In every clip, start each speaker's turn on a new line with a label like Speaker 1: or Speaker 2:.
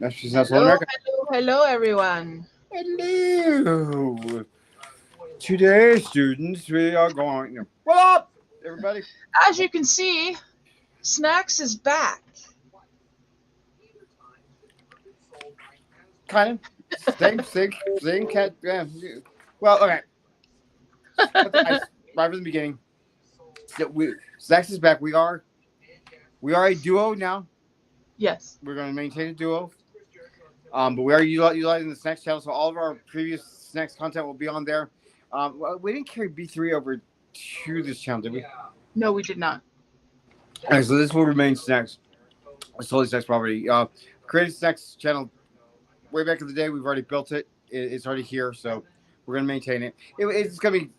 Speaker 1: She's not
Speaker 2: Hello,
Speaker 1: America.
Speaker 2: hello, everyone.
Speaker 1: Hello. Today, students, we are going. What up, everybody?
Speaker 2: As you can see, Snax is back.
Speaker 1: Kind of. Same cat. Yeah. Well, okay. Right from the beginning. Zax is back. We are a duo now.
Speaker 2: Yes.
Speaker 1: We're going to maintain a duo. But we are utilizing the Snax channel, so all of our previous Snax content will be on there. We didn't carry B3 over to this channel, did we?
Speaker 2: No, we did not.
Speaker 1: Okay, so this will remain Snax. It's totally Snax property. Created Snax channel way back in the day. We've already built it. It's already here, so we're gonna maintain it. It's gonna be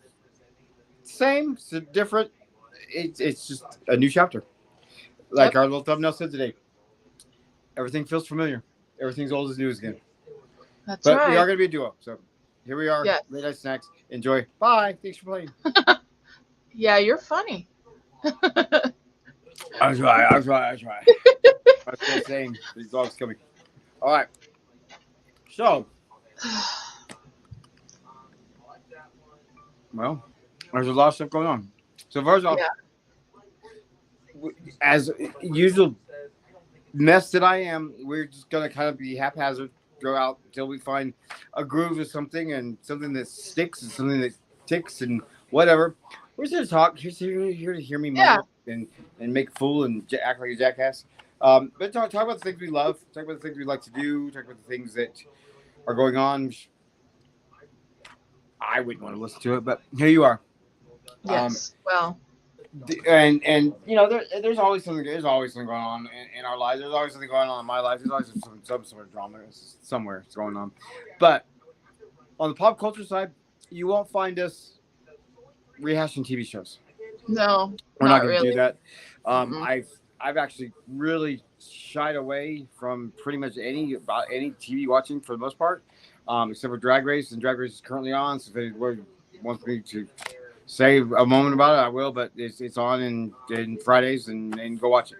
Speaker 1: same, so different. It's just a new chapter. Like
Speaker 2: Yep,
Speaker 1: our little thumbnail said today. Everything feels familiar. Everything's old as new again.
Speaker 2: that's
Speaker 1: But we are
Speaker 2: right.
Speaker 1: gonna be a duo. So here we are.
Speaker 2: Yes.
Speaker 1: Late night snacks. Enjoy. Bye. Thanks for playing.
Speaker 2: Yeah, you're funny.
Speaker 1: I try. I was still saying these dogs coming. All right. So, well, there's a lot of stuff going on. So first off,
Speaker 2: Yeah.
Speaker 1: as usual, mess that I am, we're just gonna kind of be haphazard, go out until we find a groove or something, and something that sticks, and something that ticks, and whatever. We're just here to talk. Here to hear me
Speaker 2: Yeah.
Speaker 1: mumble and make a fool and act like a jackass. But talk about the things we love. Talk about the things we like to do. Talk about the things that are going on. I wouldn't want to listen to it, but here you are. Um,
Speaker 2: Yes. Well,
Speaker 1: and you know there's always something going on in our lives. There's always something going on in my life. There's always some sort of drama somewhere it's going on. But on the pop culture side, you won't find us rehashing TV shows.
Speaker 2: no,
Speaker 1: We're not
Speaker 2: not
Speaker 1: going to do
Speaker 2: really.
Speaker 1: that.
Speaker 2: Mm-mm.
Speaker 1: I've actually really shied away from pretty much any TV watching for the most part, except for Drag Race, and Drag Race is currently on. So if anyone wants me to say a moment about it, I will. But it's on in Fridays, and go watch it.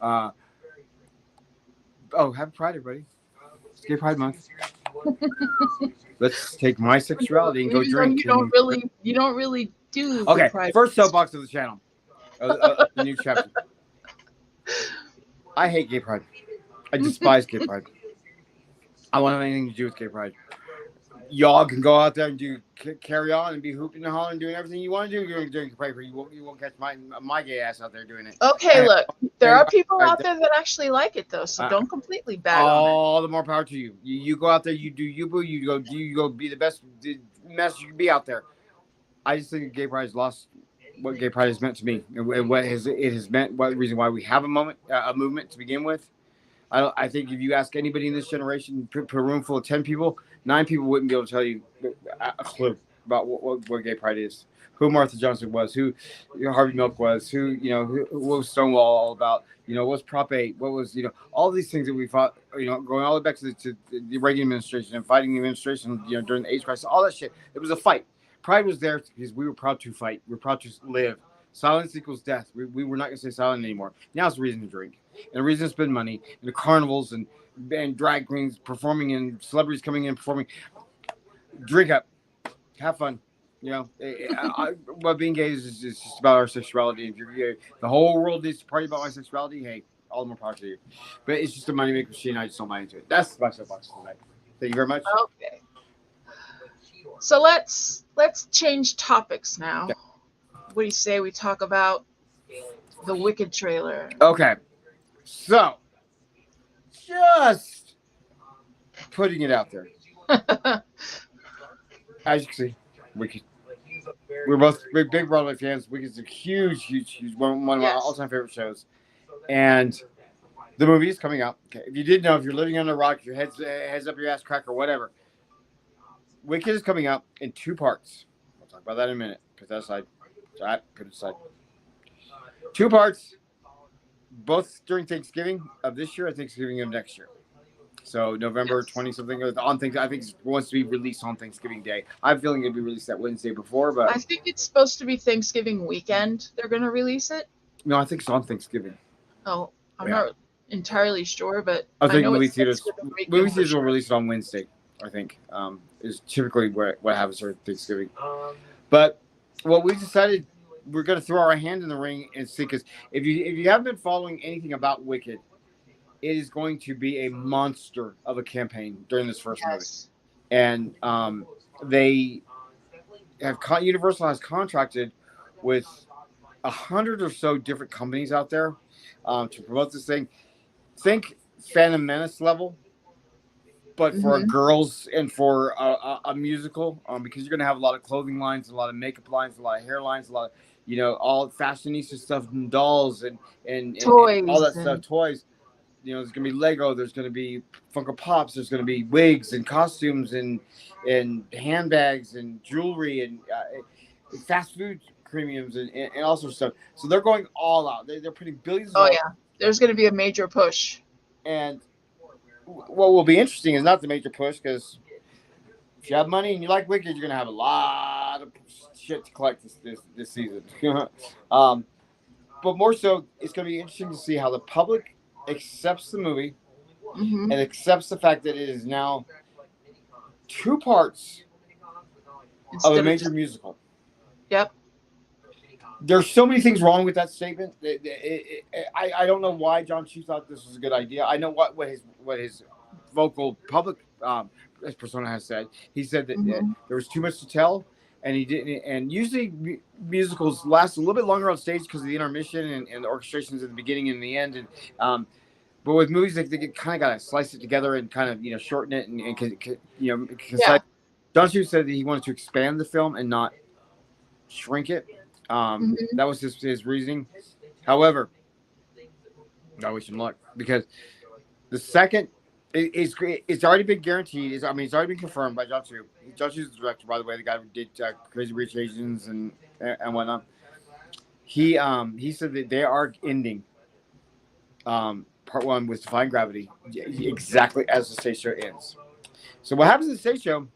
Speaker 1: Uh, happy Pride, everybody! It's Gay Pride Month. Let's take my sexuality and go
Speaker 2: Even though
Speaker 1: drink.
Speaker 2: you don't really do gay
Speaker 1: Okay,
Speaker 2: pride.
Speaker 1: first soapbox of the channel, the new chapter. I hate Gay Pride. I despise Gay Pride. I don't have anything to do with Gay Pride. Y'all can go out there and carry on and be hooping and hollering, doing everything you want to do during Gay Pride. You won't catch my gay ass out there doing it.
Speaker 2: Okay, look, there are people out there that actually like it though, so don't completely bag on it.
Speaker 1: All the more power to you. You go out there, you do you boo, you go be the best mess you can be out there. I just think Gay Pride has lost what Gay Pride has meant to me, and what it has meant. What the reason why we have a movement to begin with. I think if you ask anybody in this generation, put a room full of 10 people, 9 people wouldn't be able to tell you a clue about what Gay Pride is, who Martha Johnson was, who Harvey Milk was, what was Stonewall all about, what was Prop 8, what was, all these things that we fought, going all the way back to the Reagan administration and fighting the administration, during the AIDS crisis, all that shit. It was a fight. Pride was there because we were proud to fight. We were proud to live. Silence equals death. We were not going to say silent anymore. Now it's a reason to drink. And a reason to spend money. And the carnivals and drag queens performing and celebrities coming in performing. Drink up. Have fun. But being gay is just about our sexuality. If you're gay, the whole world needs to party about my sexuality. Hey, all the more power to you. But it's just a moneymaker machine. I just don't buy into it. That's my soapbox tonight. Thank you very much.
Speaker 2: Okay. So let's change topics now.
Speaker 1: Okay.
Speaker 2: What do you say we talk about the Wicked trailer?
Speaker 1: Okay. So, just putting it out there. As you can see, Wicked. We're both big Broadway fans. Wicked's a huge one of my all-time favorite shows. And the movie is coming out. Okay. If you didn't know, if you're living under a rock, if your head's up your ass crack or whatever, Wicked is coming out in 2 parts. We'll talk about that in a minute. Put that aside. All right, put it aside. 2 parts, both during Thanksgiving of this year and Thanksgiving of next year. So November 20 something on things. I think it wants to be released on Thanksgiving Day. I'm feeling it'll be released that Wednesday before, but
Speaker 2: I think it's supposed to be Thanksgiving weekend. They're gonna release it.
Speaker 1: no, I think it's on Thanksgiving.
Speaker 2: Oh, I'm
Speaker 1: Yeah.
Speaker 2: not. entirely sure, but
Speaker 1: I
Speaker 2: I
Speaker 1: think
Speaker 2: know it
Speaker 1: movie
Speaker 2: sits
Speaker 1: theaters
Speaker 2: with the
Speaker 1: movie
Speaker 2: weekend for
Speaker 1: theaters will
Speaker 2: sure.
Speaker 1: release it on Wednesday. I think is typically what happens for Thanksgiving. But what we decided we're going to throw our hand in the ring and see because if you haven't been following anything about Wicked, it is going to be a monster of a campaign during this first movie,
Speaker 2: Yes.
Speaker 1: and they have Universal has contracted with 100 or so different companies out there to promote this thing. Think Phantom Menace level, but for
Speaker 2: Hmm.
Speaker 1: girls and for a musical, because you're gonna have a lot of clothing lines, a lot of makeup lines, a lot of hair lines, a lot of all fashionista stuff, and dolls and all
Speaker 2: Toys
Speaker 1: that stuff,
Speaker 2: and
Speaker 1: toys. There's gonna be Lego, there's gonna be Funko Pops, there's gonna be wigs and costumes and handbags and jewelry and fast food premiums and all sorts of stuff. So they're going all out. They're putting billions of
Speaker 2: oh
Speaker 1: dollars.
Speaker 2: yeah, there's going to be a major push.
Speaker 1: And what will be interesting is not the major push because if you have money and you like Wicked, you're gonna have a lot of shit to collect this season. um, but more so, it's gonna be interesting to see how the public accepts the movie
Speaker 2: Hmm.
Speaker 1: and accepts the fact that it is now two parts of a
Speaker 2: Instead of
Speaker 1: major
Speaker 2: just,
Speaker 1: musical.
Speaker 2: yep.
Speaker 1: There's so many things wrong with that statement. I don't know why John Chu thought this was a good idea. I know what his vocal public persona has said. He said that
Speaker 2: Hmm.
Speaker 1: there was too much to tell, and he didn't. And usually musicals last a little bit longer on stage because of the intermission and the orchestrations at the beginning and the end. And but with movies, they kind of got to slice it together and kind of shorten it and concise.
Speaker 2: Yeah.
Speaker 1: John Chu said that he wanted to expand the film and not shrink it.
Speaker 2: Hmm.
Speaker 1: That was his reasoning. However, I wish him luck because the second it's already been guaranteed. It's already been confirmed by John Chu. John Chu's the director, by the way, the guy who did Crazy Rich Asians and whatnot. He said that they are ending part one with Defying Gravity exactly as the stage show ends. So what happens in the stage show?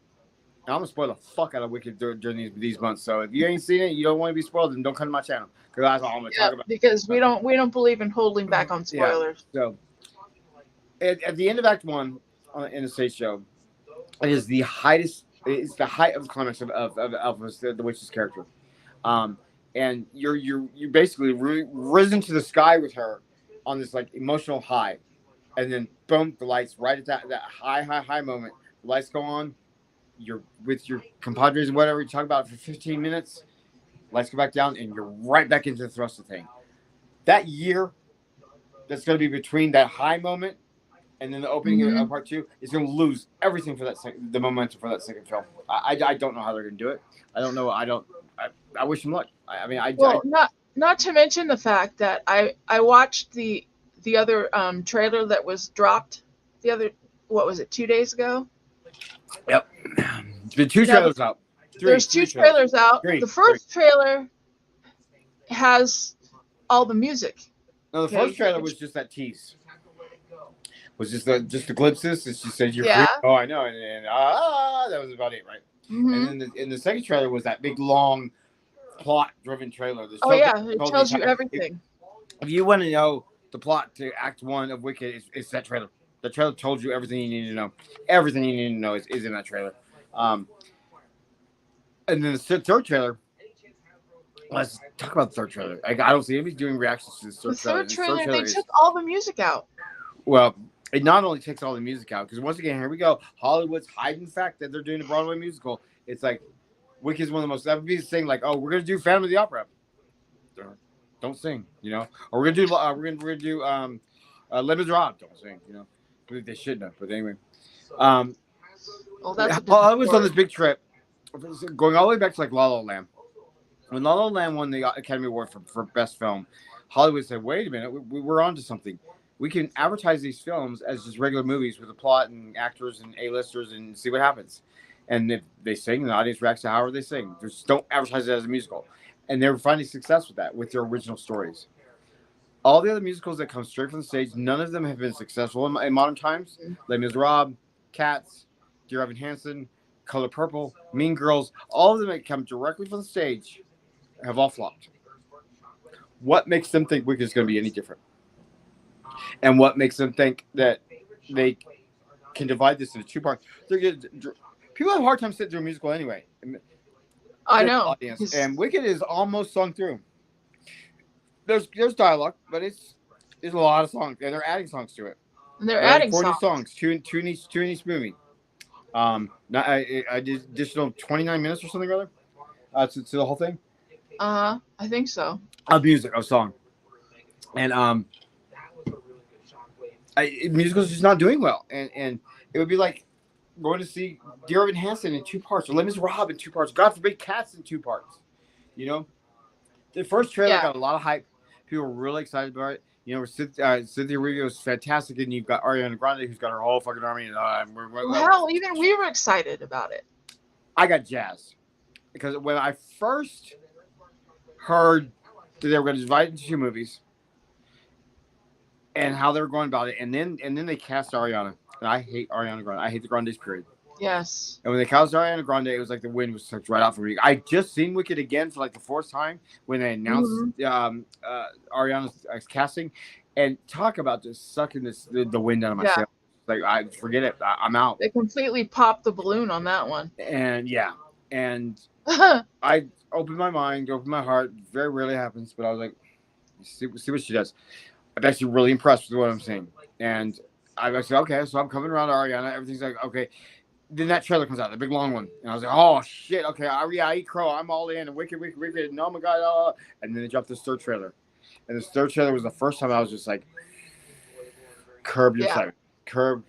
Speaker 1: I'm gonna spoil the fuck out of Wicked during these months. So if you ain't seen it, you don't want to be spoiled, then don't come to my channel because that's all I'm gonna
Speaker 2: Yeah,
Speaker 1: talk about.
Speaker 2: because we don't believe in holding back on
Speaker 1: Yeah.
Speaker 2: spoilers.
Speaker 1: So at the end of Act One in the stage show, it is the highest. It's the height of the climax of the witch's character, um, and you're basically risen to the sky with her on this like emotional high, and then boom, the lights right at that high moment. The lights go on. You're with your compadres and whatever you talk about for 15 minutes. Lights go back down, and you're right back into the thrust of the thing. That year that's going to be between that high moment and then the opening of
Speaker 2: Hmm.
Speaker 1: part two is going to lose everything for the momentum for that second film. I don't know how they're going to do it. I don't know. I wish them luck.
Speaker 2: Well, not to mention the fact that I watched the other trailer that was dropped the other, what was it, 2 days ago?
Speaker 1: Yep. The two
Speaker 2: Now
Speaker 1: trailers out.
Speaker 2: there's two
Speaker 1: Three trailers.
Speaker 2: trailers out. The
Speaker 1: Three.
Speaker 2: first trailer has all the music.
Speaker 1: No, the first
Speaker 2: Okay.
Speaker 1: trailer was just that tease. Was just the glimpses. She said you're
Speaker 2: Yeah.
Speaker 1: free. Oh, I know, and that was about it, right? And
Speaker 2: Hmm.
Speaker 1: then the second trailer was that big long plot-driven trailer.
Speaker 2: Oh yeah, it tells you
Speaker 1: If,
Speaker 2: everything.
Speaker 1: if you want to know the plot to Act One of Wicked, it's that trailer. The trailer told you everything you need to know. Everything you need to know is in that trailer. And then the third trailer. Let's talk about the third trailer. I don't see anybody doing reactions to this
Speaker 2: The
Speaker 1: third trailer.
Speaker 2: third
Speaker 1: This third
Speaker 2: trailer, they
Speaker 1: trailer is
Speaker 2: took all the music out.
Speaker 1: well. It not only takes all the music out because once again, here we go. Hollywood's hiding the fact that they're doing a Broadway musical. It's like Wicked is one of the most. That would be the thing. Like, oh, we're gonna do Phantom of the Opera. Don't sing, Or we're gonna do Les Miserables. Don't sing, They should know, but anyway.
Speaker 2: Well, that's a
Speaker 1: I
Speaker 2: different
Speaker 1: was on this
Speaker 2: story.
Speaker 1: big trip, going all the way back to like La La Land. When La La Land won the Academy Award for Best Film, Hollywood said, "Wait a minute, we're onto something. We can advertise these films as just regular movies with a plot and actors and A-listers and see what happens. And if they sing, the audience reacts to however they sing. Just don't advertise it as a musical." And they were finding success with that, with their original stories. All the other musicals that come straight from the stage, none of them have been successful in modern times. Les Miserables, Cats, Dear Evan Hansen, Color Purple, Mean Girls, all of them that come directly from the stage have all flopped. What makes them think Wicked is going to be any different? And what makes them think that they can divide this into two parts? People have a hard time sitting through a musical anyway.
Speaker 2: I
Speaker 1: General
Speaker 2: know.
Speaker 1: audience, and Wicked is almost sung through. There's dialogue, but it's a lot of songs, and they're adding songs to it.
Speaker 2: And they're
Speaker 1: They're adding
Speaker 2: adding
Speaker 1: 40
Speaker 2: songs.
Speaker 1: songs, two in each movie. Not, I did additional 29 minutes or something, rather, to the whole thing
Speaker 2: I think so.
Speaker 1: of music, of song, and musicals just not doing well, and it would be like going to see Dear Evan Hansen in two parts, or Les Miserables in two parts, God forbid Cats in two parts. You know, the first trailer
Speaker 2: Yeah.
Speaker 1: got a lot of hype. People were really excited about it. You know, Cynthia Erivo is fantastic, and you've got Ariana Grande, who's got her whole fucking army. And
Speaker 2: Well, hell, even we were excited about it.
Speaker 1: I got jazzed because when I first heard that they were going to divide it into two movies and how they were going about it, and then they cast Ariana, and I hate Ariana Grande. I hate the Grandes, period.
Speaker 2: Yes.
Speaker 1: And when they cast Ariana Grande, it was like the wind was sucked right out for me. I just seen Wicked again for like the fourth time when they announced Ariana's casting, and talk about just sucking the wind out of my sails. Like, I forget it. I'm out.
Speaker 2: They completely popped the balloon on that one.
Speaker 1: And I opened my mind, opened my heart. Very rarely happens, but I was like, see what she does. I'm actually really impressed with what I'm seeing, and I said, okay, so I'm coming around to Ariana. Everything's like okay. Then that trailer comes out, the big long one, and I was like, "Oh shit, okay, I eat crow, I'm all in." And Wicked, and oh my god, and then they dropped this third trailer, and this third trailer was the first time I was just like, curb your excitement, curb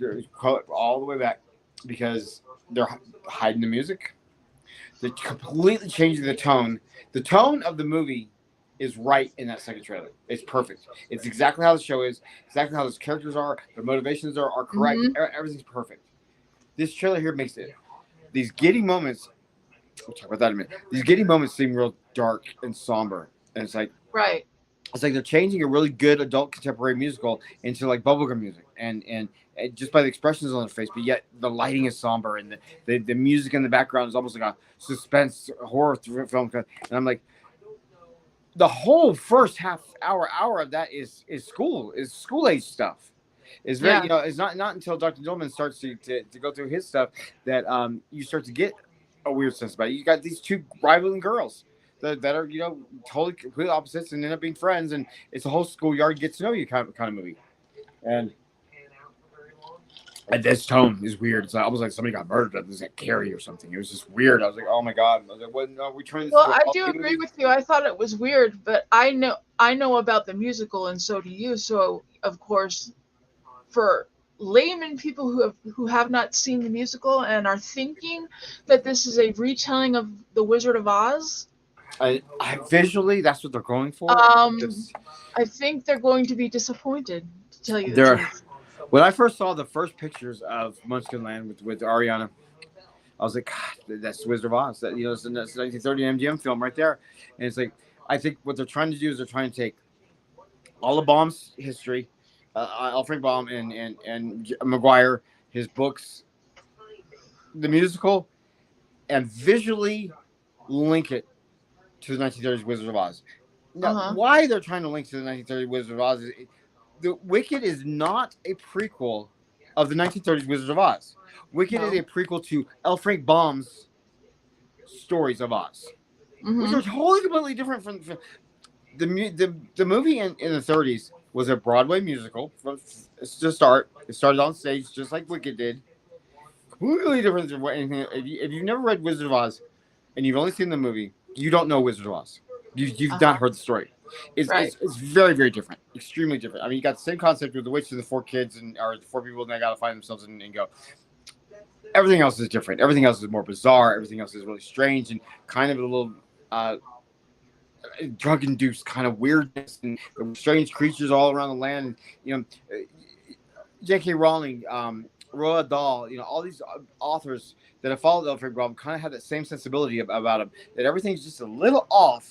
Speaker 1: all the way back, because they're hiding the music, they're completely changing the tone. The tone of the movie is right in that second trailer. It's perfect. It's exactly how the show is, exactly how those characters are, their motivations are correct. Everything's perfect. This trailer here makes it. These giddy moments. We'll talk about that in a minute. These giddy moments seem real dark and somber, and it's like
Speaker 2: right.
Speaker 1: It's like they're changing a really good adult contemporary musical into like bubblegum music, and just by the expressions on their face, but yet the lighting is somber, and the music in the background is almost like a suspense horror film. And I'm like, the whole first hour of that is school age stuff. It's very it's not until Dr. Dillman starts to go through his stuff that you start to get a weird sense about it. You got these two rivaling girls that are totally completely opposites and end up being friends, and it's a whole schoolyard get to know you kind of movie. And this tone is weird. It's almost like somebody got murdered. It was like Carrie or something. It was just weird. I was like, oh my god. I was like, what? No, are we trying to?
Speaker 2: Well, I do agree with you. I thought it was weird, but I know about the musical, and so do you. So of course, for layman people who have not seen the musical and are thinking that this is a retelling of The Wizard of Oz,
Speaker 1: I visually that's what they're going for.
Speaker 2: I think they're going to be disappointed, to tell you the truth.
Speaker 1: When I first saw the first pictures of Munchkin Land with Ariana, I was like, God, that's Wizard of Oz. That it's a 1930 MGM film right there. And it's like, I think what they're trying to do is they're trying to take all of Baum's history, Alfred Baum and Maguire, his books, the musical, and visually link it to the 1930s Wizard of Oz. Now, why they're trying to link to the 1930s Wizard of Oz is the Wicked is not a prequel of the 1930s Wizard of Oz. Wicked is a prequel to L. Frank Baum's stories of Oz, which are totally completely different from the movie in the 30s was a Broadway musical. To start, it started on stage just like Wicked did. Completely different than anything. If you've never read Wizard of Oz and you've only seen the movie, you don't know Wizard of Oz. You've not heard the story. It's very, very different. Extremely different. I mean, you got the same concept with the witch and the four kids or the four people, and they got to find themselves and go. Everything else is different. Everything else is more bizarre. Everything else is really strange and kind of a little drug-induced kind of weirdness and strange creatures all around the land. And, J.K. Rowling, Roald Dahl, all these authors that have followed Alfred Baum kind of have that same sensibility about them, that everything's just a little off,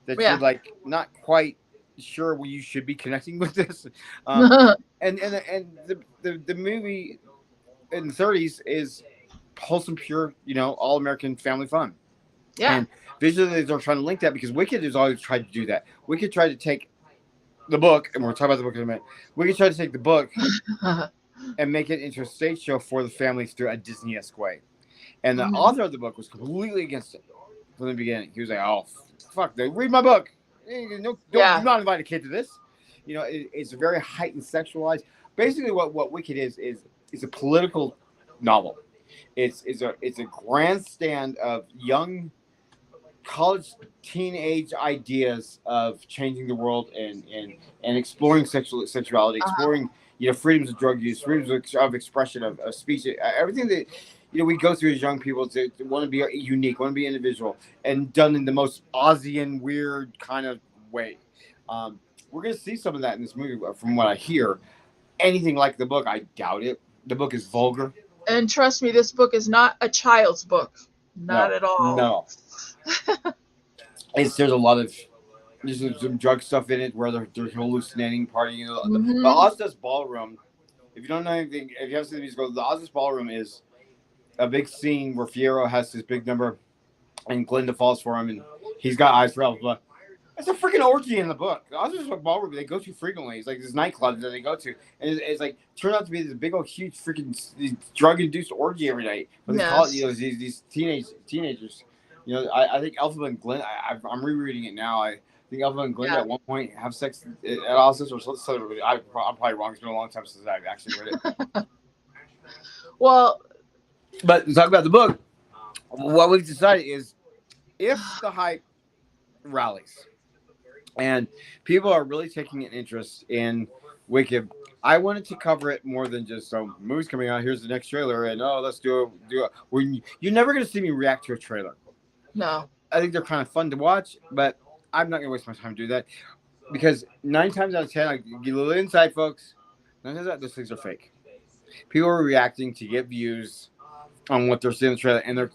Speaker 1: that you're like not quite sure where you should be connecting with this. And the movie in the 30s is wholesome, pure, all American family fun. Yeah. And visually they're trying to link that because Wicked has always tried to do that. Wicked tried to take the book, and we'll talk about the book in a minute. We can try to take the book and make it into a stage show for the families through a Disney-esque way. And the
Speaker 2: Mhm.
Speaker 1: author of the book was completely against it from the beginning. He was like, "Oh, fuck! Read my book. No, don't do
Speaker 2: Yeah.
Speaker 1: not invite a kid to this." It's very heightened, sexualized. Basically, what Wicked is a political novel. It's a grandstand of young college teenage ideas of changing the world and exploring sexuality,
Speaker 2: Uh-huh.
Speaker 1: exploring freedoms of drug use, freedoms of expression of speech, everything that we go through as young people to want to be unique, want to be individual, and done in the most Aussian weird kind of way. Um, we're gonna see some of that in this movie, from what I hear. Anything like the book, I doubt it. The book is vulgar.
Speaker 2: And trust me, this book is not a child's book. Not
Speaker 1: No,
Speaker 2: at all.
Speaker 1: no. There's a lot of there's some drug stuff in it where they're hallucinating, partying. The
Speaker 2: Hmm.
Speaker 1: Oz's Ballroom. If you don't know anything, if you haven't seen the musical, the Oz's Ballroom is a big scene where Fierro has his big number and Glinda falls for him and he's got eyes for Elphaba. It's a freaking orgy in the book. The Oz's Ballroom they go to frequently. It's like this nightclub that they go to, and it's like turned out to be this big old huge freaking drug induced orgy every night. But these college,
Speaker 2: Yes.
Speaker 1: these teenagers. I think Elphaba and Glinda. I'm rereading it now. I think Elphaba and Glinda
Speaker 2: Yeah.
Speaker 1: at one point have sex at Oz's or something. I'm probably wrong. It's been a long time since I've actually read it.
Speaker 2: Well,
Speaker 1: But to talk about the book, what we've decided is if the hype rallies and people are really taking an interest in Wicked, I wanted to cover it more than just movies coming out. Here's the next trailer, and let's do it. You're never going to see me react to a trailer.
Speaker 2: no.
Speaker 1: I think they're kind of fun to watch, but I'm not going to waste my time to do that because 9 times out of 10, I get a little insight, folks. 9 times out, those things are fake. People are reacting to get views on what they're seeing in the trailer, and they're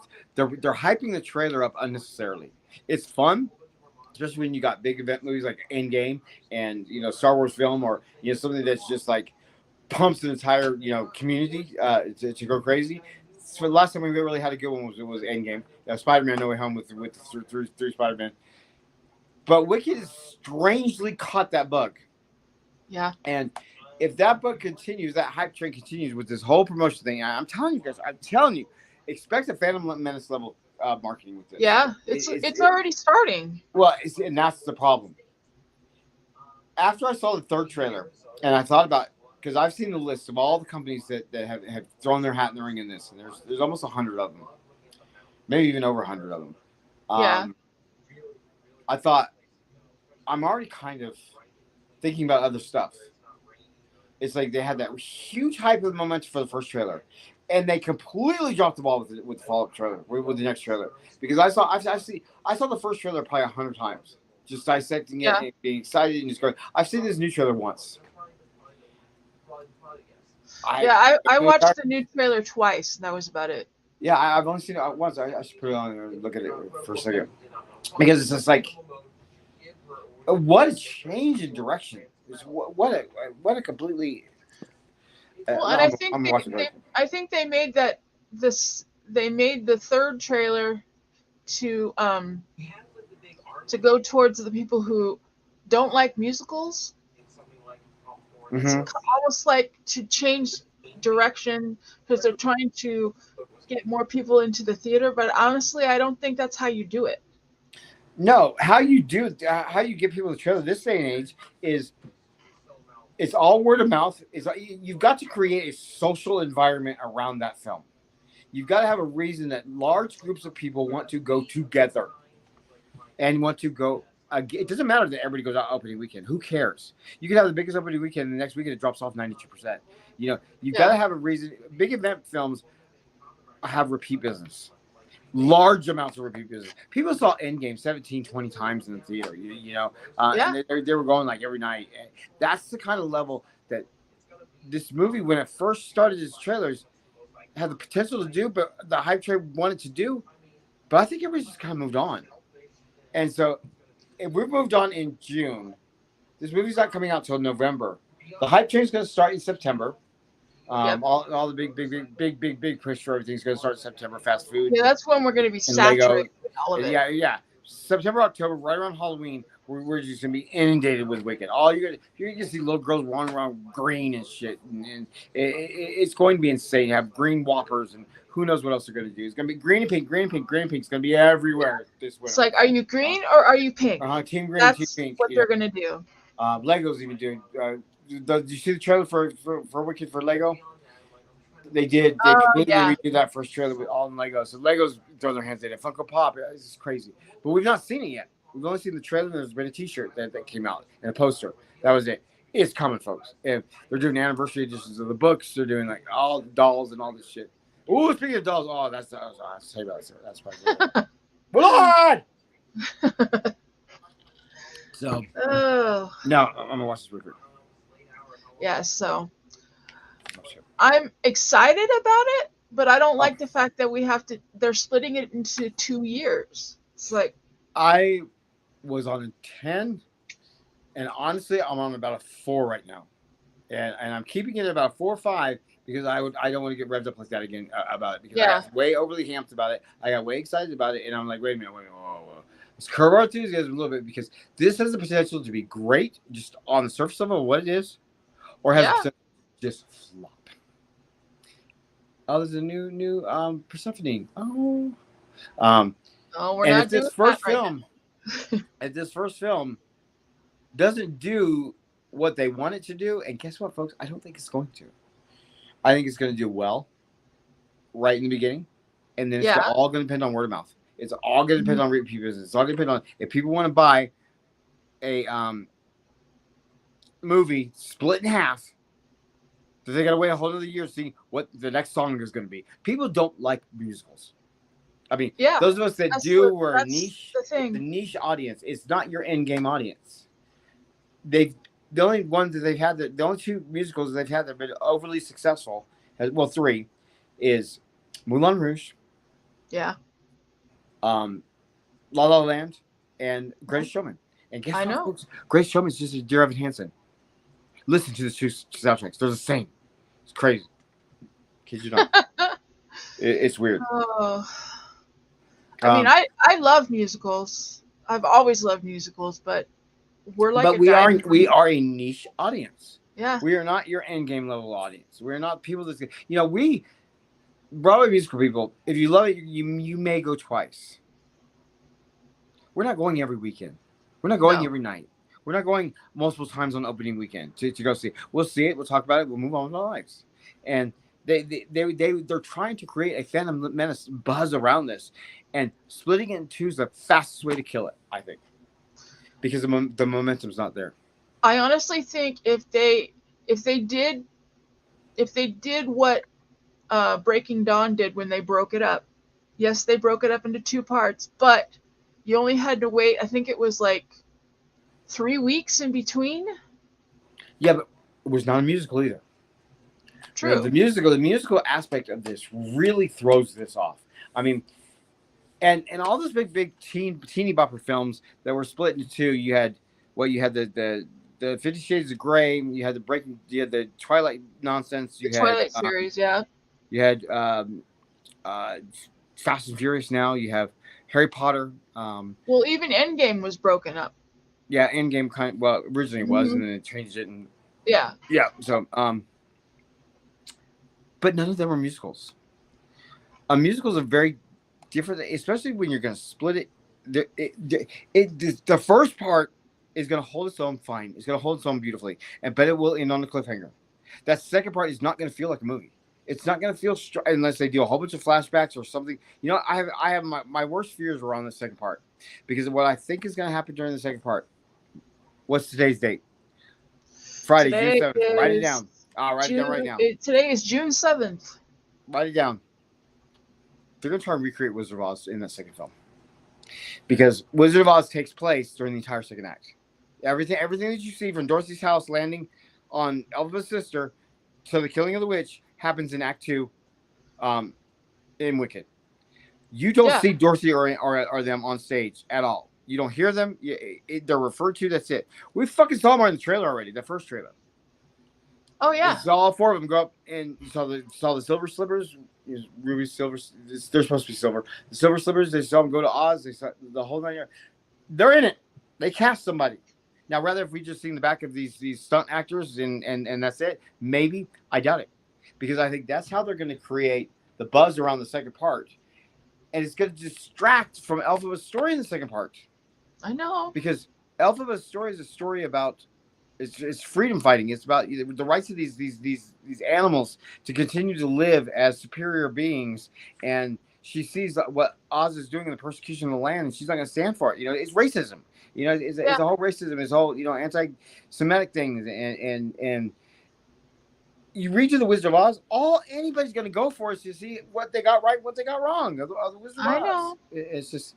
Speaker 1: hyping the trailer up unnecessarily. It's fun, especially when you got big event movies like Endgame and Star Wars film, or something that's just like pumps an entire community to go crazy. So the last time we really had a good one was Endgame, Spider-Man No Way Home with three Spider-Man. But Wicked has strangely caught that bug,
Speaker 2: Yeah.
Speaker 1: and if that bug continues, that hype train continues with this whole promotion thing. I'm telling you guys, I'm telling you, expect a Phantom Menace level marketing with this.
Speaker 2: Yeah. It's already starting.
Speaker 1: And that's the problem. After I saw the third trailer, and I thought about because I've seen the list of all the companies that have thrown their hat in the ring in this, and there's almost 100 of them, maybe even over 100 of them.
Speaker 2: Yeah.
Speaker 1: I thought I'm already kind of thinking about other stuff. It's like they had that huge hype of momentum for the first trailer, and they completely dropped the ball with the follow-up trailer, with the next trailer. Because I saw the first trailer probably 100 times, just dissecting it
Speaker 2: Yeah.
Speaker 1: and being excited and just going. I've seen this new trailer once.
Speaker 2: I watched the new trailer twice, and that was about it.
Speaker 1: Yeah, I've only seen it once. I should put it on and look at it for a second because it's just like what a change in direction. What a completely.
Speaker 2: Well,
Speaker 1: No,
Speaker 2: and
Speaker 1: I'm watching it.
Speaker 2: I think they made the third trailer to go towards the people who don't like musicals. It's
Speaker 1: Mm-hmm.
Speaker 2: almost like to change direction because they're trying to get more people into the theater. But honestly, I don't think that's how you do it.
Speaker 1: No, how you get people to trailer this day and age is it's all word of mouth. Is you've got to create a social environment around that film. You've got to have a reason that large groups of people want to go together and want to go. It doesn't matter that everybody goes out opening weekend. Who cares? You can have the biggest opening weekend, and the next weekend it drops off 92%. You've got
Speaker 2: Yeah.
Speaker 1: to have a reason. Big event films have repeat business. Large amounts of repeat business. People saw Endgame 17, 20 times in the theater,
Speaker 2: Yeah.
Speaker 1: and they were going like every night. That's the kind of level that this movie, when it first started its trailers, had the potential to do, but the hype train wanted to do. But I think everybody's just kind of moved on. And so if we've moved on in June, this movie's not coming out till November. The hype train's going to start in September.
Speaker 2: Yep.
Speaker 1: All the big push for everything's going to start in September. Fast food
Speaker 2: Yeah, that's when we're going to be
Speaker 1: and Lego.
Speaker 2: saturated with all of it.
Speaker 1: Yeah. September, October, right around Halloween, We're just gonna be inundated with Wicked. All you're gonna see little girls running around green and shit, and it's going to be insane. You have green whoppers and who knows what else they're gonna do. It's gonna be green and pink, green and pink, green and pink. It's gonna be everywhere this
Speaker 2: It's
Speaker 1: winter.
Speaker 2: like, are you green or are you pink?
Speaker 1: Team green, team
Speaker 2: That's
Speaker 1: pink.
Speaker 2: what
Speaker 1: Yeah.
Speaker 2: they're gonna do.
Speaker 1: Lego's even doing. Did you see the trailer for Wicked for Lego? They did. They
Speaker 2: Oh
Speaker 1: completely
Speaker 2: yeah,
Speaker 1: redid that first trailer with all in Lego. So Legos throw their hands in it. Funko Pop, it's just crazy. But we've not seen it yet. We've only seen the trailer. And there's been a T-shirt that came out and a poster. That was it. It's coming, folks. And they're doing anniversary editions of the books. They're doing like all the dolls and all this shit. Ooh, speaking of dolls, that's say about it. That's probably Blood. So
Speaker 2: oh
Speaker 1: no, I'm gonna watch this record.
Speaker 2: yeah. So
Speaker 1: Oh, shit.
Speaker 2: I'm excited about it, but I don't
Speaker 1: Oh.
Speaker 2: like the fact that they're splitting it into 2 years. It's like,
Speaker 1: I was on a 10, and honestly, I'm on about a 4 right now, and I'm keeping it at about 4 or 5 because I don't want to get revved up like that again about it because I
Speaker 2: Yeah.
Speaker 1: got way overly amped about it. I got way excited about it, and I'm like, wait a minute, whoa. Let's curb our enthusiasm a little bit because this has the potential to be great just on the surface of what it is, or has the
Speaker 2: Yeah.
Speaker 1: potential to just flop. Oh, there's a new Persephone. Oh.
Speaker 2: we're
Speaker 1: And
Speaker 2: not
Speaker 1: if
Speaker 2: doing
Speaker 1: this first
Speaker 2: that right
Speaker 1: film, if this first film doesn't do what they want it to do, and guess what, folks? I don't think it's going to. I think it's going to do well right in the beginning, and then it's
Speaker 2: Yeah.
Speaker 1: all going to depend on word of mouth. It's all going to depend
Speaker 2: Mhm.
Speaker 1: on repeat business. It's all going to depend on if people want to buy a movie split in half. So they got to wait a whole other year to see what the next song is going to be. People don't like musicals. I mean,
Speaker 2: Yeah,
Speaker 1: those of us that
Speaker 2: that's
Speaker 1: do
Speaker 2: the-
Speaker 1: are a
Speaker 2: that's
Speaker 1: niche.
Speaker 2: the
Speaker 1: It's a
Speaker 2: thing.
Speaker 1: niche audience. It's not your end game audience. The only ones that they've had the only 2 musicals they've had that have been overly successful, well 3, is Moulin Rouge,
Speaker 2: Yeah,
Speaker 1: La La Land, and Greatest Showman. And guess
Speaker 2: I
Speaker 1: what,
Speaker 2: know.
Speaker 1: folks? Greatest Showman is just a Dear Evan Hansen. Listen to the 2 soundtracks; they're the same. It's crazy. Kid you not. It's weird.
Speaker 2: Oh. I mean,
Speaker 1: Um,
Speaker 2: I love musicals. I've always loved musicals, but we're like
Speaker 1: but
Speaker 2: a
Speaker 1: we are
Speaker 2: dying.
Speaker 1: a niche audience.
Speaker 2: Yeah,
Speaker 1: We are not your end game level audience. We're not people that we Broadway musical people. If you love it, you may go twice. We're not going every weekend. We're not going
Speaker 2: No.
Speaker 1: every night. We're not going multiple times on opening weekend to go see it. We'll see it. We'll talk about it. We'll move on with our lives. And they're trying to create a Phantom Menace buzz around this, and splitting it in 2 is the fastest way to kill it. I think because the momentum's not there.
Speaker 2: I honestly think if they did what Breaking Dawn did when they broke it up. Yes, they broke it up into 2 parts, but you only had to wait. I think it was like 3 weeks in between.
Speaker 1: Yeah, but it was not a musical either.
Speaker 2: True.
Speaker 1: The musical aspect of this really throws this off. I mean, and all those big teeny bopper films that were split into 2. You had the 50 Shades of Grey. You had the Twilight nonsense.
Speaker 2: The Twilight series, yeah.
Speaker 1: You had Fast and Furious. Now you have Harry Potter.
Speaker 2: Well, even Endgame was broken up.
Speaker 1: Yeah, Endgame originally was,
Speaker 2: Mhm.
Speaker 1: and then it changed it. And
Speaker 2: Yeah.
Speaker 1: so but none of them are musicals. Musicals are very different, especially when you're going to split it. The first part is going to hold its own fine. It's going to hold its own beautifully, but it will end on a cliffhanger. That second part is not going to feel like a movie. It's not going to feel unless they do a whole bunch of flashbacks or something. I have my worst fears were on the second part because of what I think is going to happen during the second part. What's today's date? Friday,
Speaker 2: Today
Speaker 1: June 7th. Write it
Speaker 2: is
Speaker 1: down. I'll write it down right now.
Speaker 2: Today is June 7th.
Speaker 1: Write it down. They're going to try and recreate Wizard of Oz in that second film. Because Wizard of Oz takes place during the entire second act. Everything that you see from Dorothy's house landing on Elphba's sister to the killing of the witch happens in Act 2 in Wicked. You don't see Dorothy or them on stage at all. You don't hear them. They're referred to. That's it. We fucking saw them in the trailer already, the first trailer.
Speaker 2: Oh, yeah.
Speaker 1: You saw all 4 of them go up, and you saw the silver slippers. Ruby silver. They're supposed to be silver. The silver slippers. They saw them go to Oz. They saw the whole 9 yards. They're in it. They cast somebody. Now, rather if we just seen the back of these stunt actors and that's it, maybe I doubt it, because I think that's how they're going to create the buzz around the second part, and it's going to distract from Elphaba's story in the second part,
Speaker 2: I know.
Speaker 1: because Elphaba's story is a story about it's freedom fighting. It's about the rights of these animals to continue to live as superior beings, and she sees what Oz is doing in the persecution of the land, and she's not going to stand for it. It's racism. It's
Speaker 2: Yeah.
Speaker 1: a whole racism, it's whole anti-Semitic things, and you read through the Wizard of Oz. All anybody's going to go for is to see what they got right, what they got wrong. Of the Wizard of Oz.
Speaker 2: I know.
Speaker 1: It's just,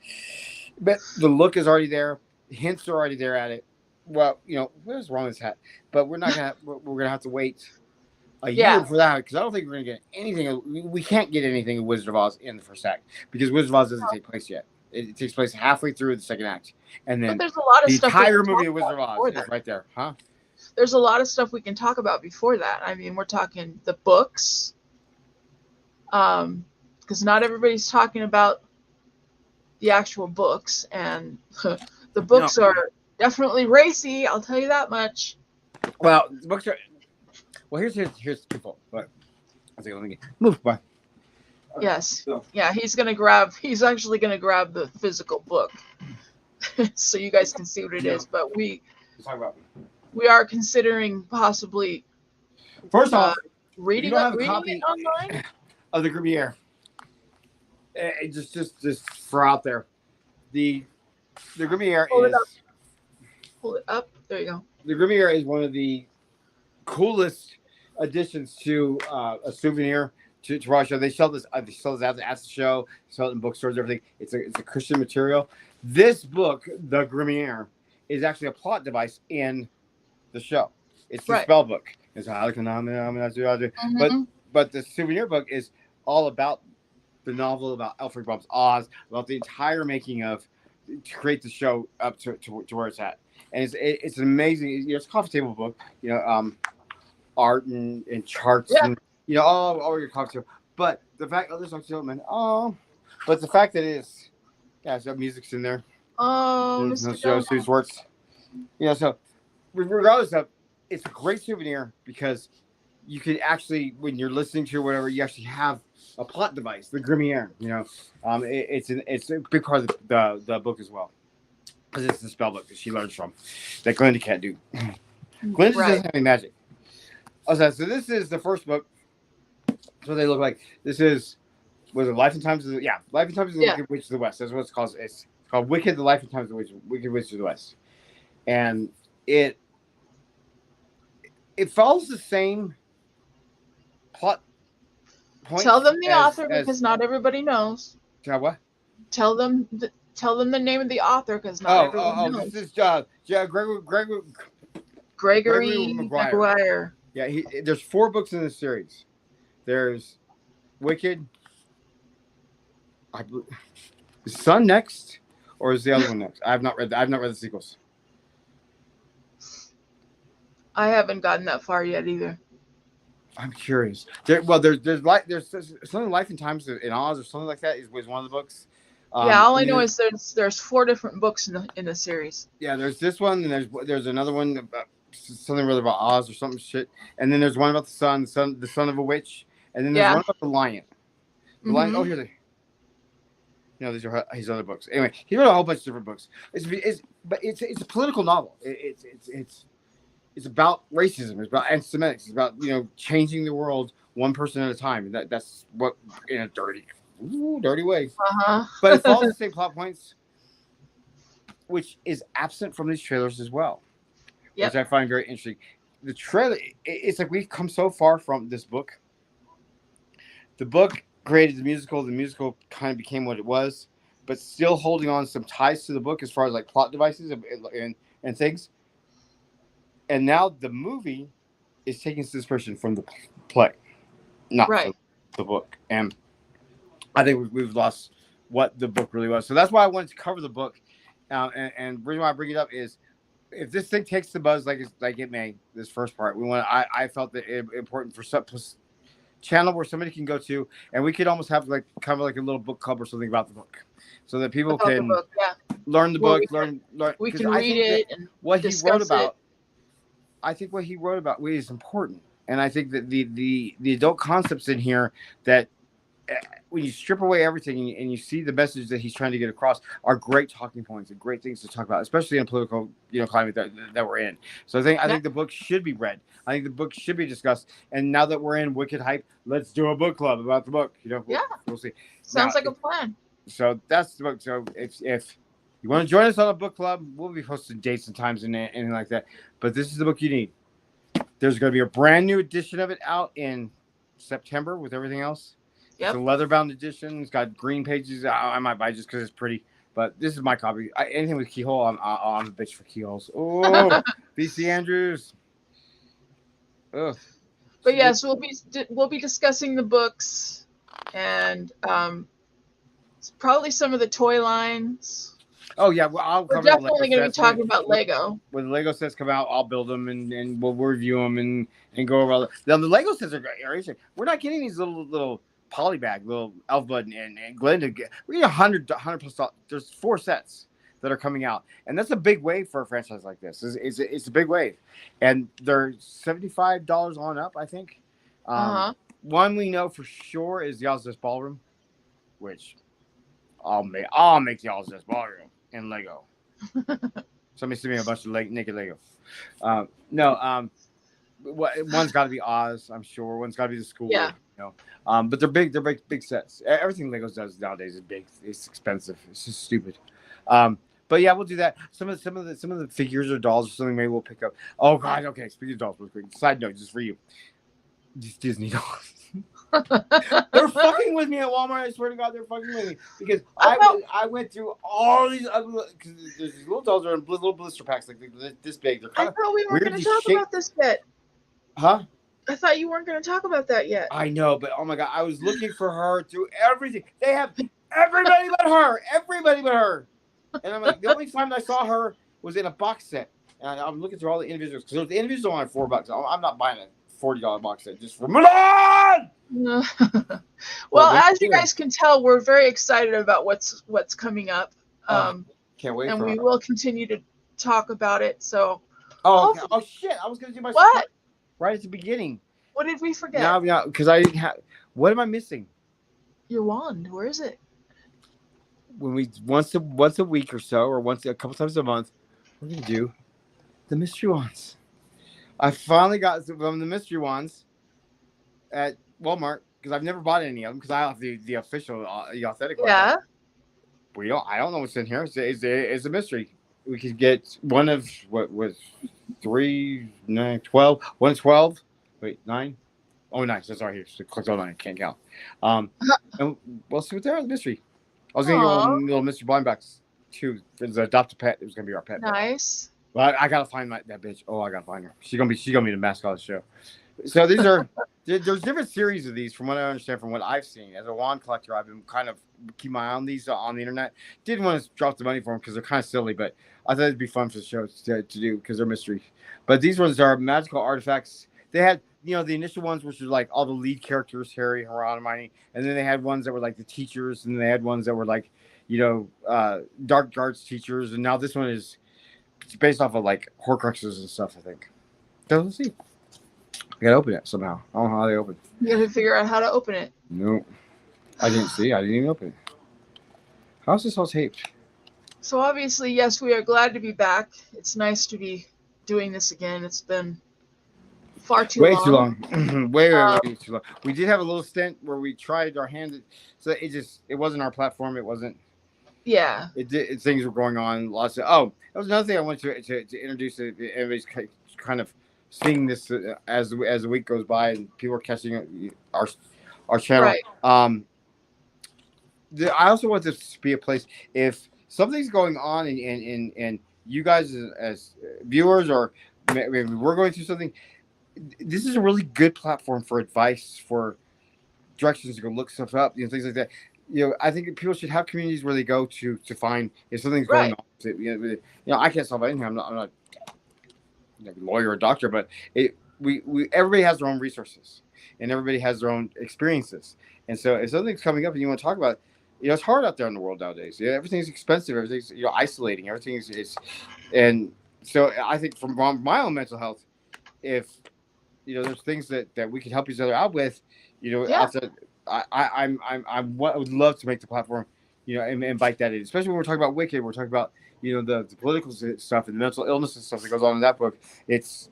Speaker 1: but the look is already there. Hints are already there at it. Well, what's wrong with this hat? But we're not gonna. We're gonna have to wait a year for that, because I don't think we're gonna get anything. We can't get anything of Wizard of Oz in the first act, because Wizard of Oz doesn't take place yet. It takes place halfway through the second act, and then
Speaker 2: But there's a lot of
Speaker 1: the
Speaker 2: stuff
Speaker 1: entire movie of Wizard of Oz
Speaker 2: is
Speaker 1: is right there, huh?
Speaker 2: There's a lot of stuff we can talk about before that. I mean, we're talking the books, because not everybody's talking about the actual books, and the books are definitely racy. I'll tell you that much.
Speaker 1: Well, the books are. Well, here's people. But let me move by.
Speaker 2: Yes. Yeah, he's actually gonna grab the physical book, so you guys can see what it is. But we are considering possibly
Speaker 1: first off
Speaker 2: reading it online
Speaker 1: of the Gruyere. Just for out there, the Gruyere is.
Speaker 2: Pull it up. There you go.
Speaker 1: The Gruyere is one of the coolest additions to a souvenir to Russia. They sell this. They sell this at the show. Sell it in bookstores. Everything. It's a Christian material. This book, the Gruyere, is actually a plot device in the show. It's the spell book. It's but the souvenir book is all about the novel, about Alfred Bob's Oz, about the entire making of to create the show up to where it's at. And it's an amazing. It's a coffee table book. Art and charts and all your coffee table. But the fact, there's no gentleman. But the fact that it is, so music's in there.
Speaker 2: Mr.
Speaker 1: Joe Sue Schwartz. So regardless of, it's a great souvenir, because you can actually, when you're listening to whatever, you actually have a plot device, the Gruyere. It's a big part of the book as well, because it's the spell book that she learns from that Glinda can't do. Glinda doesn't have any magic. So this is the first book. That's what they look like. This is Life and Times of the Life and Times of the Wicked Witch of the West. That's what it's called. It's called Wicked: The Life and Times of the Wicked Witch of the West, and it follows the same plot point.
Speaker 2: Tell them the author, because not everybody knows.
Speaker 1: What?
Speaker 2: Tell them the name of the author, because not everyone knows.
Speaker 1: This is
Speaker 2: Gregory Maguire.
Speaker 1: Yeah, there's 4 books in this series. There's Wicked. Is Sun next, or is the other one next? I've not read the sequels.
Speaker 2: I haven't gotten that far yet either.
Speaker 1: I'm curious. There's something Life and Times in Oz or something like that was one of the books.
Speaker 2: All I know is there's 4 different books in the series.
Speaker 1: Yeah, there's this one, and there's another one about something really about Oz or something shit, and then there's one about the son of a witch, and then there's one about the lion. The lion. Oh, here they. These are his other books. Anyway, he wrote a whole bunch of different books. It's a political novel. It's about racism. It's about anti-Semitic. It's about changing the world one person at a time. That's what, in a dirty way. But it follows the same plot points, which is absent from these trailers as well, which I find very interesting. The trailer, it's like we've come so far from this book. The book created the musical kind of became what it was, but still holding on some ties to the book as far as like plot devices and things. And now the movie is taking inspiration from the play, not from the book. And I think we've lost what the book really was. So that's why I wanted to cover the book. And the reason why I bring it up is, if this thing takes the buzz like it may, this first part, I felt that it important for some channel where somebody can go to, and we could almost have like kind of like a little book club or something about the book, so that people can learn the
Speaker 2: where
Speaker 1: book, learn
Speaker 2: we
Speaker 1: because
Speaker 2: can
Speaker 1: I
Speaker 2: read
Speaker 1: think that
Speaker 2: it and
Speaker 1: what he wrote
Speaker 2: discuss it.
Speaker 1: about, I think what he wrote about is important, and I think that the adult concepts in here that when you strip away everything and you see the message that he's trying to get across are great talking points and great things to talk about, especially in a political climate that we're in. So I
Speaker 2: Yeah,
Speaker 1: think the book should be read. I think the book should be discussed. And now that we're in Wicked hype, let's do a book club about the book.
Speaker 2: yeah,
Speaker 1: We'll see.
Speaker 2: sounds
Speaker 1: Now,
Speaker 2: like a plan.
Speaker 1: so that's the book. So if you want to join us on a book club, we'll be posting dates and times and anything like that. But this is the book you need. There's going to be a brand new edition of it out in September with everything else. It's a
Speaker 2: Yep.
Speaker 1: leather bound edition. It's got green pages. I might buy it just because it's pretty. But this is my copy. Anything with keyhole, I'm a bitch for keyholes. Oh, BC Andrews. Ugh.
Speaker 2: But yes, we'll be discussing the books and probably some of the toy lines.
Speaker 1: Oh yeah, well, I'll
Speaker 2: We're
Speaker 1: cover the Lego
Speaker 2: definitely going to be
Speaker 1: sets
Speaker 2: talking about Lego.
Speaker 1: when the Lego sets come out. I'll build them and we'll review them and go over all the. Now the Lego sets are great. We're not getting these little polybag, little Elfbud and Glenda. We're getting 100 plus. There's 4 sets that are coming out, and that's a big wave for a franchise like this. It's a big wave, and they're $75 on up, I think.
Speaker 2: Uh-huh.
Speaker 1: One we know for sure is the Oz's Ballroom, which I'll make the Oz's Ballroom in Lego. Somebody sent me a bunch of naked Lego. No, one's got to be Oz, I'm sure. One's got to be the school.
Speaker 2: Yeah.
Speaker 1: But they're big. They're big sets. Everything Legos does nowadays is big. It's expensive. It's just stupid. But yeah, we'll do that. Some of the figures or dolls or something maybe we'll pick up. Oh God, okay. Speaking of dolls, real quick. Side note, just for you. These Disney dolls. They're fucking with me at Walmart. I swear to God, they're fucking with me because I went through all these because these little dolls are in little blister packs like this big. They're kind
Speaker 2: I
Speaker 1: of
Speaker 2: thought we weren't going to talk about this yet.
Speaker 1: Huh?
Speaker 2: I thought you weren't going to talk about that yet.
Speaker 1: I know, but oh my God, I was looking for her through everything. They have everybody but her. Everybody but her. And I'm like, the only time I saw her was in a box set. And I'm looking through all the individuals because the individuals are only $4. I'm not buying a $40 box set just for Milan.
Speaker 2: Well, as you guys can tell, we're very excited about what's coming up.
Speaker 1: Can't wait.
Speaker 2: And we will continue to talk about it. So.
Speaker 1: Oh, okay. Oh shit! I was gonna do my
Speaker 2: what?
Speaker 1: Right at the beginning.
Speaker 2: What did we forget?
Speaker 1: No, because I didn't have. What am I missing?
Speaker 2: Your wand. Where is it?
Speaker 1: When we once a week or so, or a couple times a month, we're gonna do the mystery wands. I finally got some the mystery wands at Walmart because I've never bought any of them because I have the official, the authentic one.
Speaker 2: Yeah.
Speaker 1: I don't know what's in here. It's a mystery. We could get one of what was 3, 9, 12. 1 12. Wait, 9. Oh, 9. So sorry, here. So click on 9. Can't count. And we'll see what they're the mystery. I was gonna get a little mystery blind box too. It's an adopted pet. It was gonna be our pet.
Speaker 2: Nice.
Speaker 1: But I gotta find that bitch. Oh, I gotta find her. She's gonna be the mascot of the show. So these are there's different series of these from what I understand, from what I've seen. As a wand collector, I've been kind of keep my eye on these on the internet. Didn't want to drop the money for them because they're kind of silly, but I thought it'd be fun for the show to do because they're mystery. But these ones are magical artifacts. They had the initial ones, which were like all the lead characters, Harry, Ron, Hermione, and then they had ones that were like the teachers, and they had ones that were like dark arts teachers, and now this one is based off of like Horcruxes and stuff. I think. So let's see. I gotta open it somehow. I don't know how they open.
Speaker 2: You gotta figure out how to open it.
Speaker 1: No, I didn't see. I didn't even open it. How's this all taped?
Speaker 2: So obviously, yes, we are glad to be back. It's nice to be doing this again. It's been far too long.
Speaker 1: Way too long. way too long. We did have a little stint where we tried our hand. So it wasn't our platform. It wasn't.
Speaker 2: Yeah.
Speaker 1: Things were going on. Lots of. Oh, that was another thing I wanted to introduce. Everybody's kind of seeing this as the week goes by and people are catching our channel.
Speaker 2: Right.
Speaker 1: I also want this to be a place if something's going on and you guys as viewers or maybe we're going through something. This is a really good platform for advice, for directions to go look stuff up, things like that. I think people should have communities where they go to find if something's going on. I can't solve anything. I'm not a lawyer or doctor, but everybody has their own resources and everybody has their own experiences. And so if something's coming up and you want to talk about it, it's hard out there in the world nowadays. Yeah, everything's expensive. Everything's isolating. Everything's is, and so I think from my own mental health, if there's things that we can help each other out with,
Speaker 2: Yeah.
Speaker 1: out there, I would love to make the platform, and invite that in, especially when we're talking about Wicked. We're talking about the political stuff and the mental illness and stuff that goes on in that book. It's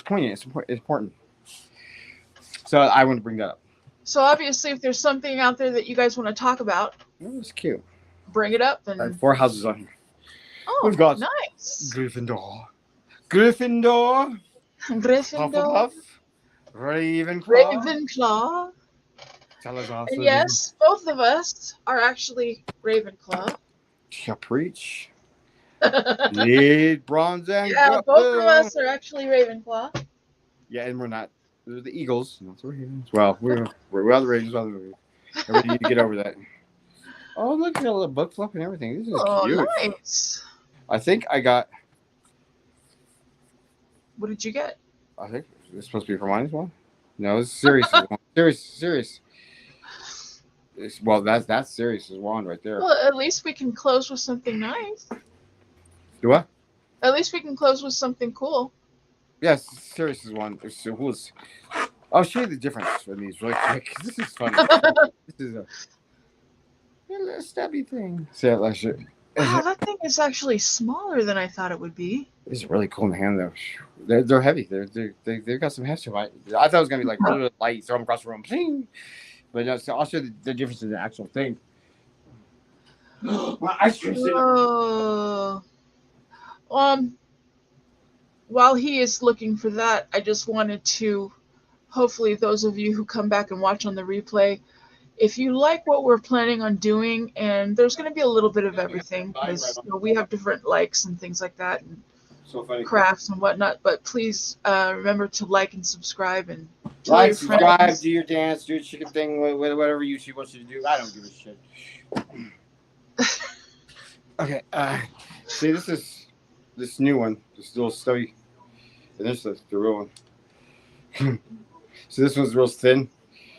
Speaker 1: poignant. It's important. So I want to bring that up.
Speaker 2: So obviously, if there's something out there that you guys want to talk about,
Speaker 1: Oh, it's cute.
Speaker 2: bring it up.
Speaker 1: I have
Speaker 2: And
Speaker 1: 4 houses on here.
Speaker 2: oh,
Speaker 1: We've got
Speaker 2: nice.
Speaker 1: Gryffindor, Gryffindor,
Speaker 2: Gryffindor,
Speaker 1: Hufflepuff, Ravenclaw,
Speaker 2: Ravenclaw,
Speaker 1: Salazar,
Speaker 2: and yes, both of us are actually Ravenclaw.
Speaker 1: Preach. Lead bronze and
Speaker 2: Yeah,
Speaker 1: gold.
Speaker 2: both of us are actually Ravenclaw.
Speaker 1: Yeah, and we're not. They're the Eagles, not the Ravens. Well, we're the Ravens. We need to get over that. Oh, look at all the book flip and everything. This is cute.
Speaker 2: Nice.
Speaker 1: I think I got.
Speaker 2: What did you get?
Speaker 1: I think it's supposed to be for mine as well. No, it's Sirius's one. Sirius. Well, that's Sirius's wand right there.
Speaker 2: Well, at least we can close with something nice.
Speaker 1: Do what?
Speaker 2: At least we can close with something cool.
Speaker 1: Yes, Sirius's one. I'll show you the difference in these really quick. This is funny. This is a little stubby thing. See that last year?
Speaker 2: Wow, that thing is actually smaller than I thought it would be.
Speaker 1: It's really cool in the hand though. They're heavy. They've got some heft to it. I thought it was gonna be like really light, throw them across the room, ping. But no, so I'll show you the difference in the actual thing. My ice cream.
Speaker 2: Oh. While he is looking for that, I just wanted to, hopefully those of you who come back and watch on the replay, if you like what we're planning on doing, and there's going to be a little bit of everything, because we have different likes and things like that, and
Speaker 1: So funny.
Speaker 2: crafts and whatnot, but please remember to like and subscribe, and tell
Speaker 1: Like,
Speaker 2: your
Speaker 1: subscribe,
Speaker 2: friends.
Speaker 1: do your dance, do your chicken thing, whatever YouTube wants you to do. I don't give a shit. Okay, see, this new one, this little stubby, and this is the real one. So this one's real thin.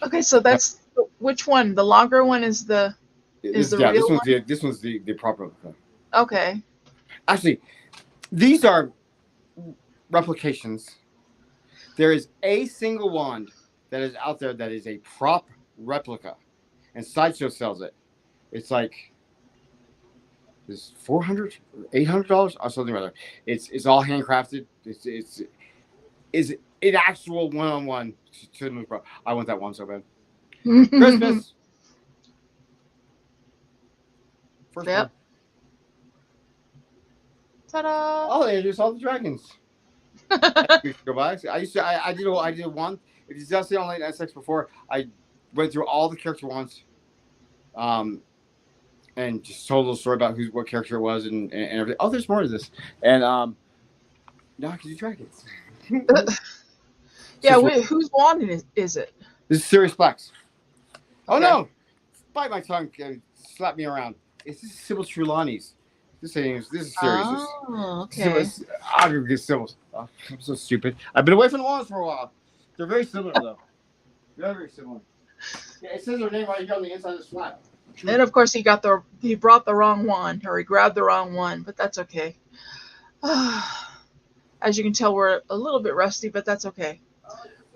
Speaker 2: Okay, so that's which one? The longer one is the real one?
Speaker 1: This one's the proper one.
Speaker 2: Okay.
Speaker 1: Actually, these are replications. There is a single wand that is out there that is a prop replica, and Sideshow sells it. It's like it's $400 or $800 or something rather. It's all handcrafted. It's an actual one-on-one to the move pro. I want that one so bad. Christmas. First
Speaker 2: Yep.
Speaker 1: one.
Speaker 2: Ta-da!
Speaker 1: Oh, they introduced all the dragons. We should go by. I did one. If you just see on Late Night Sex before, I went through all the character ones, and just told a little story about what character it was and everything. Oh, there's more to this. And now I can do dragons.
Speaker 2: Yeah, whose wand is it?
Speaker 1: This is Sirius Black's. Oh
Speaker 2: Okay.
Speaker 1: no! Bite my tongue and slap me around. This is Sybil Trelawney's. This is Sirius.
Speaker 2: Oh, okay.
Speaker 1: I'll get Sybil's. Oh, I'm so stupid. I've been away from the wands for a while. They're very similar though. Very, very similar. Yeah, it says their name right here on the inside of the slap.
Speaker 2: And of course he brought the wrong one, or he grabbed the wrong one, but that's okay. As you can tell, we're a little bit rusty, but that's okay.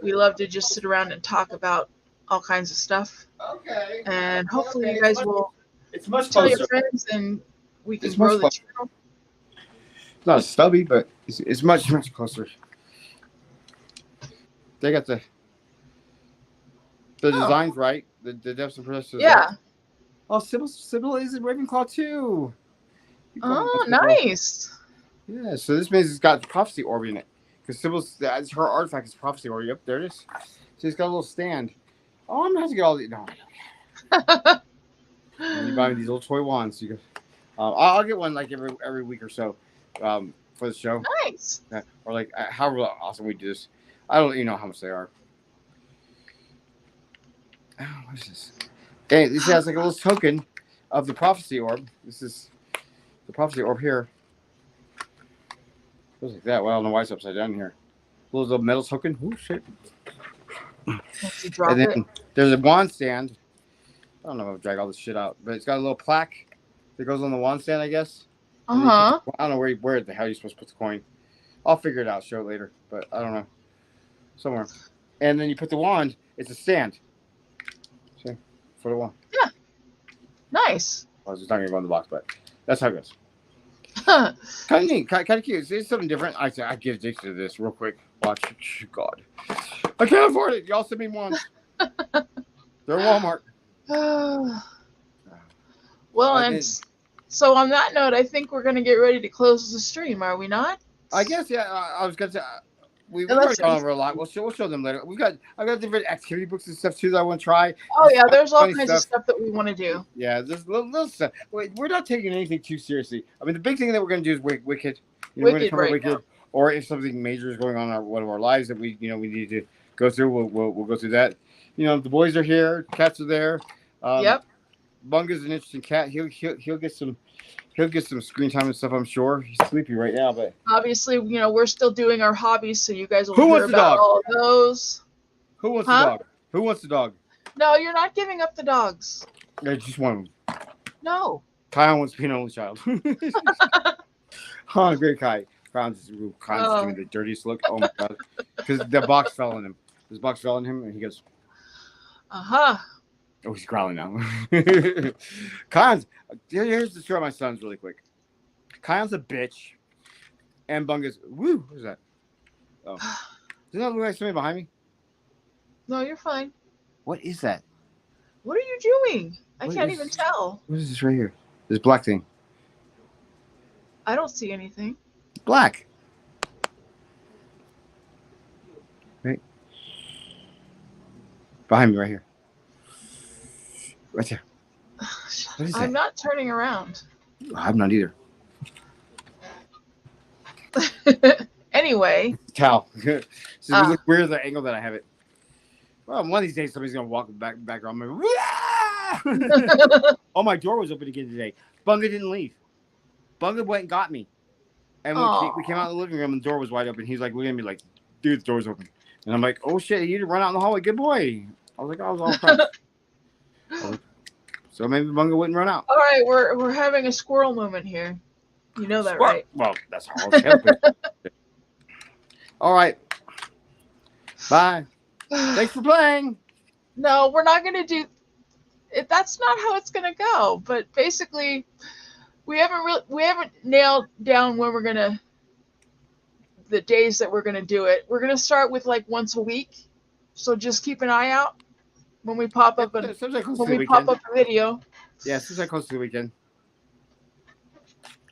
Speaker 2: We love to just sit around and talk about all kinds of stuff.
Speaker 1: Okay.
Speaker 2: And hopefully you guys will
Speaker 1: It's much
Speaker 2: tell
Speaker 1: closer.
Speaker 2: your friends, and we can
Speaker 1: It's
Speaker 2: grow
Speaker 1: much
Speaker 2: the
Speaker 1: closer.
Speaker 2: channel.
Speaker 1: It's not stubby, but it's much closer. They got the designs right. The depths and pressures.
Speaker 2: Yeah.
Speaker 1: Oh, Sybil is in Ravenclaw too.
Speaker 2: Oh, nice.
Speaker 1: Yeah, so this means it's got prophecy orb in it. Because her artifact is prophecy orb. Yep, there it is. So it's got a little stand. Oh, I'm gonna have to get all the. No. And you buy me these little toy wands. You go. I'll get one like every week or so, for the show.
Speaker 2: Nice.
Speaker 1: Or like however awesome we do this. I don't even know how much they are. Oh, what is this? Okay, this has like a little token of the prophecy orb. This is the prophecy orb here. Goes like that. Well, I don't know why it's upside down here. A little metal token. Oh shit!
Speaker 2: Once you drop
Speaker 1: And then there's a wand stand. I don't know if I'll drag all this shit out, but it's got a little plaque that goes on the wand stand, I guess.
Speaker 2: Uh huh.
Speaker 1: I don't know where the hell you're supposed to put the coin. I'll figure it out, show it later, but I don't know. Somewhere. And then you put the wand, it's a stand. See? For the wand.
Speaker 2: Yeah. Nice.
Speaker 1: I was just not going to go in the box, but that's how it goes.
Speaker 2: Huh.
Speaker 1: Kind of neat, kind of cute. It's something different. I get addicted to this real quick. Watch. God. I can't afford it. Y'all send me wands. They're Walmart.
Speaker 2: Well, and so on that note, I think we're going to get ready to close the stream, are we not?
Speaker 1: I guess, yeah. I was going to say, we've already gone over a lot. We'll show them later. I've got different activity books and stuff too that I want to try.
Speaker 2: Oh yeah, there's all kinds of stuff that we want to do.
Speaker 1: Yeah, there's little stuff. We're not taking anything too seriously. I mean, the big thing that we're going to do is Wicked. We're going to cover Wicked. Or if something major is going on in one of our lives that we need to go through, we'll go through that. The boys are here, cats are there.
Speaker 2: Yep.
Speaker 1: Bunga's an interesting cat. He'll get some screen time and stuff. I'm sure he's sleepy right now, but
Speaker 2: obviously, we're still doing our hobbies, so you guys will hear about all of those.
Speaker 1: Who wants the dog? Who wants the dog?
Speaker 2: No, you're not giving up the dogs.
Speaker 1: I just want them.
Speaker 2: No.
Speaker 1: Kyle wants to be an only child. Oh, great Kai. Kyle's just giving me the dirtiest look. Oh my god, because the box fell on him. This box fell on him, and he goes,
Speaker 2: "Uh-huh."
Speaker 1: Oh, he's growling now. Kyan's, here's the story of my sons really quick. Kyan's a bitch. And Bunga's, woo, who's that? Oh. Doesn't that look like somebody behind me?
Speaker 2: No, you're fine.
Speaker 1: What is that?
Speaker 2: What are you doing? I can't even tell.
Speaker 1: What is this right here? This black thing.
Speaker 2: I don't see anything.
Speaker 1: Black. Right. Behind me right here. Right there. What is that?
Speaker 2: I'm not turning around.
Speaker 1: I'm not either.
Speaker 2: Anyway.
Speaker 1: Towel. So it look weird the angle that I have it. Well, one of these days somebody's gonna walk back around me. Oh, my door was open again today. Bunga didn't leave. Bunga went and got me. And we came out of the living room and the door was wide open. He's like looking at me like, dude, the door's open. And I'm like, oh shit, you didn't run out in the hallway. Good boy. I was like, I was all proud. So maybe Bunga wouldn't run out.
Speaker 2: All right, we're having a squirrel moment here. You know that, right?
Speaker 1: Well, that's how I'll help it. All right. Bye. Thanks for playing.
Speaker 2: No, we're not going to do it. That's not how it's going to go. But basically, we haven't nailed down when we're going to the days that we're going to do it. We're going to start with like once a week. So just keep an eye out when we pop up a video.
Speaker 1: Yeah, since I close to the weekend.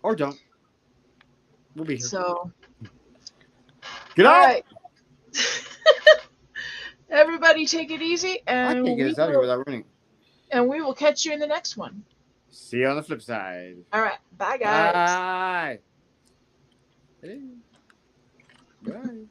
Speaker 1: Or don't. We'll be here.
Speaker 2: So
Speaker 1: good night.
Speaker 2: Right. Everybody take it easy, and
Speaker 1: I can't get us out of here without running.
Speaker 2: And we will catch you in the next one.
Speaker 1: See you on the flip side.
Speaker 2: All right. Bye, guys.
Speaker 1: Bye. Hey. Bye.